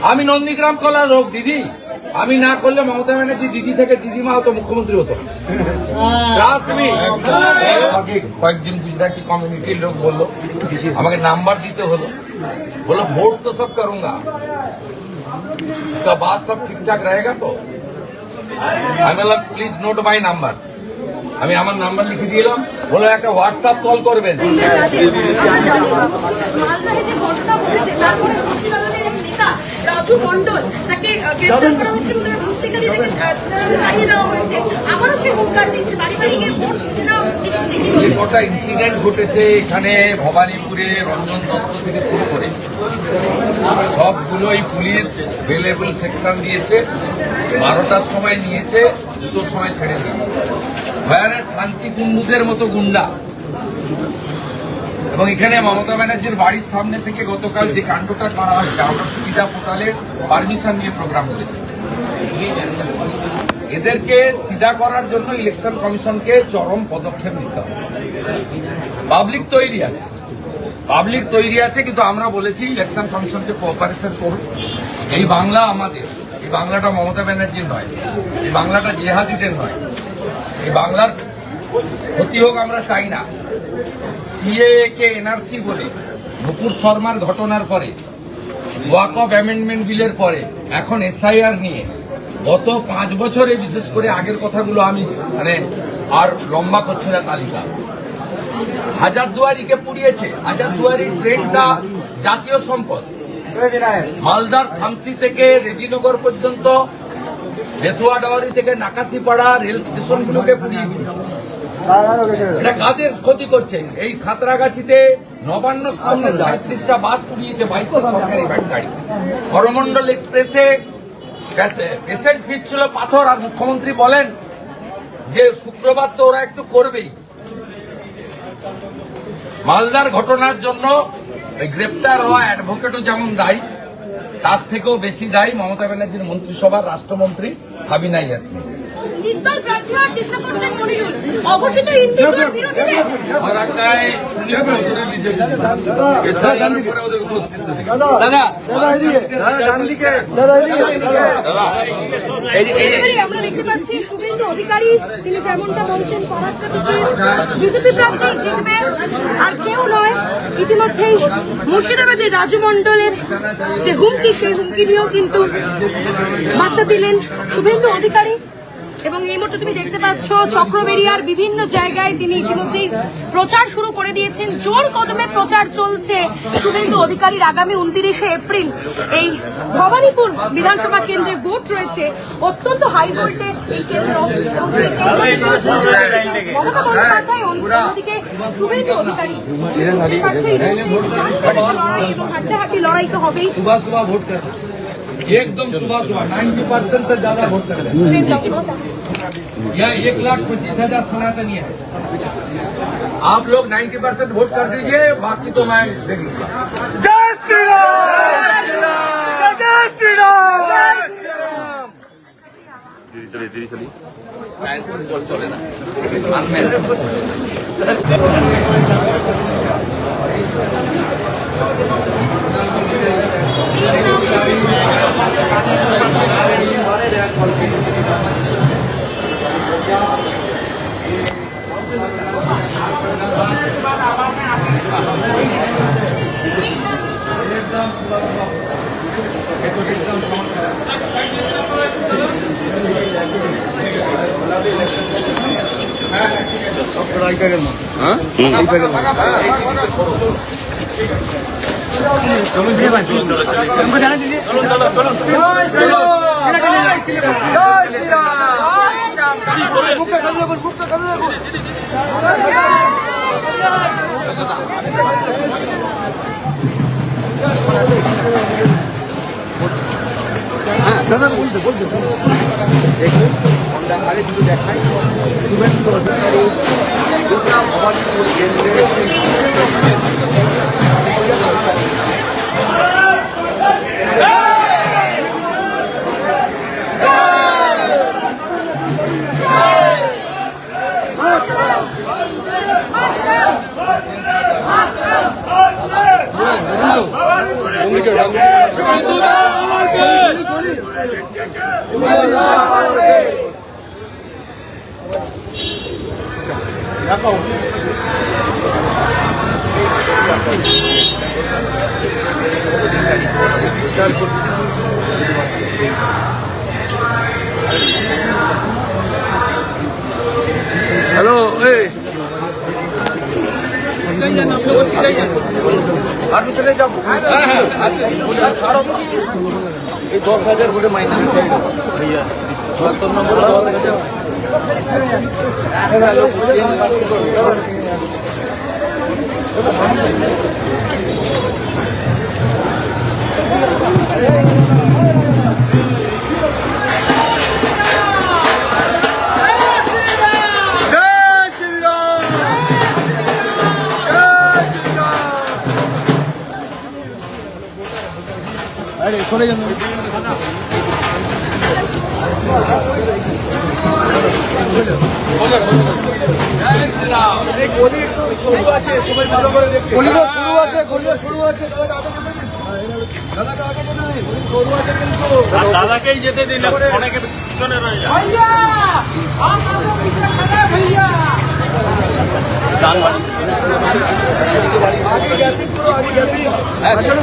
আমি নন্দীগ্রাম কলার লোক দিদি, আমি না করলে মমতা ব্যানার্জি দিদি থেকে দিদিমা হতো, মুখ্যমন্ত্রী হতো। আমাকে কয়েকজন গুজরাটি কমিউনিটির লোক বললো, আমাকে নাম্বার দিতে হলো, বলো ভোট তো সব করুঙ্গা, उसका बाद सब ठीक ठाक रहेगा। तो আমি বললাম প্লিজ নোট মাই নাম্বার, আমি আমার নাম্বার লিখে দিলাম, বলো একটা হোয়াটসঅ্যাপ কল করবেন। রাজু মন্ডল তাকে গ্রেফতার করা হয়েছে, পুস্তিকা দিয়ে ছাড়িয়ে দেওয়া হয়েছে, আবারও সে হুঙ্কার দিচ্ছে বাড়ি বাড়ি গিয়ে ভোট নাও। গোটা ইনসিডেন্ট ঘটেছে এখানে ভবানীপুরে, রঞ্জন দত্ত থেকে শুরু করে সবগুলোই পুলিশ অ্যাভেলেবল সেকশন দিয়েছে, 12টার সময় নিয়েছে, 2টোর সময় ছেড়ে দিয়েছে। ভয়ানক শান্তিকুণ্ডুদের মতো গুন্ডা। এবং এখানে মমতা ব্যানার্জির বাড়ির সামনে থেকে গতকাল যে কাণ্ডটা করা হয়েছে, আমরা সুবিধা পোর্টালের পারমিশন নিয়ে প্রোগ্রাম করেছি। এদেরকে সিধা করার জন্য ইলেকশন কমিশনকে চরম পদক্ষেপ নিতে হবে। পাবলিক তৈরি আছে, কিন্তু আমরা বলেছি ইলেকশন কমিশনকে কোঅপারেশন করুন। এই বাংলা আমাদের, এই বাংলাটা মমতা ব্যানার্জির নয়, এই বাংলাটা জেহাদিদের নয়, এই বাংলার ক্ষতি হোক আমরা চাই না। সিএএ কে এনআরসি বলে নুপুর শর্মার ঘটনার পরে, ওয়াকফ অ্যামেন্ডমেন্ট বিলের পরে, এখন এসআইআর নিয়ে গত 5 বছরে, বিশেষ করে আগের কথাগুলো আমি আর লম্বা করছি না তালিকা। হাজারদুয়ারিকে পুড়িয়েছে, হাজারদুয়ারির ট্রেনটা জাতীয় সম্পদ। মালদার শামসি থেকে রেজিনগর পর্যন্ত, বেতুয়াডাওয়ারি থেকে নাকাশিপাড়া রেল স্টেশনগুলোকে পুড়িয়ে দিয়েছে। এটা কাদের ক্ষতি করছে? এই সাঁতরাগাছিতে নবান্নর সামনে 37টা বাস পুড়িয়েছে, 22টা সরকারি গাড়ি। করমণ্ডল এক্সপ্রেসে পেশেন্ট ফিরছিল পাথর, আর মুখ্যমন্ত্রী বলেন যে শুক্রবার তো ওরা একটু করবেই। মালদার ঘটনার জন্য গ্রেপ্তার হওয়া অ্যাডভোকেটও যেমন দায়ী, তার থেকেও বেশি দায়ী মমতা ব্যানার্জির মন্ত্রিসভার রাষ্ট্রমন্ত্রী সাবিনা ইয়াসমিন। আমরা দেখতে পাচ্ছি শুভেন্দু অধিকারী, তিনি যেমনটা বলছেন ফরাক্কা থেকে বিজেপি প্রার্থী জিতবে, আর কেউ নয়। ইতিমধ্যেই মুর্শিদাবাদের রাজু মন্ডলের যে হুমকি, সেই হুমকি নিয়েও কিন্তু বার্তা দিলেন শুভেন্দু অধিকারী। এবং এই মুহূর্তে তুমি দেখতে পাচ্ছ চক্রবেড়িয়ার বিভিন্ন জায়গায় তিনি ইতিমধ্যেই প্রচার শুরু করে দিয়েছেন। জোর কদমে প্রচার চলছে শুভেন্দু অধিকারীর। আগামী 29শে এপ্রিল এই ভবানীপুর বিধানসভা কেন্দ্রে ভোট রয়েছে, অত্যন্ত হাই ভোল্টেজ এই কেন্দ্র। মমতা বন্দ্যোপাধ্যায়, অন্যদিকে শুভেন্দু অধিকারী। হাড্ডাহাড্ডি লড়াই তো হবেই। एकदम सुबह 90% से ज्यादा वोट कर रहे हैं। यहाँ 1,25,000 सनातनी है। आप लोग 90% वोट कर दीजिए, बाकी तो मैं देख लूंगा। जय श्री राम, जय श्री राम। धीरे चलिए, चले ना। जाने दीजिए। দাদা বলতে দেখুন আরে দুটো দেখাই ভবানীপুর কেন্দ্রে हेलो आगे चले जाओ ये 10,000 गोटे माइनस भैया 72 नंबर গলিটা শুরু আছে দাদাকে আগে যেতে দিন শুরু আছে কিন্তু দাদাকেই যেতে দিন অনেকে পিছনে রয়ে যায় আগে গ্যাপিং পুরো আগে গ্যাপিং